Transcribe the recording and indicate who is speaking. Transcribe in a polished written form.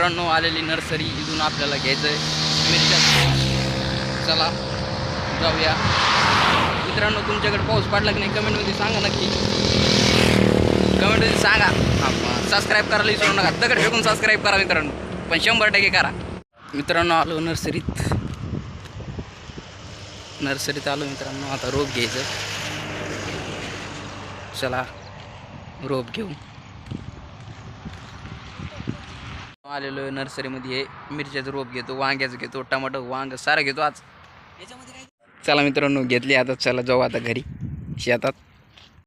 Speaker 1: मित्रांनो आलेली नर्सरी इथून आपल्याला घ्यायचं आहे मिरच्या। चला जाऊया। मित्रांनो तुमच्याकडे पाऊस पडला की नाही कमेंटमध्ये सांगा नक्की, कमेंटमध्ये सांगा। सबस्क्राईब करायला विसरू नका, दगड फेकून सबस्क्राईब करा मित्रांनो, पण 100% करा। मित्रांनो आलो नर्सरीत आलो मित्रांनो, आता रोप घ्यायचं। चला रोप घेऊ। आलेलो नर्सरीमध्ये मिरच्याचं रोप घेतो, वांग्याचं घेतो, टमाटर वांग सारं घेतो आज। चला मित्रांनो घेतली आता, चला जाऊ आता घरी शेतात।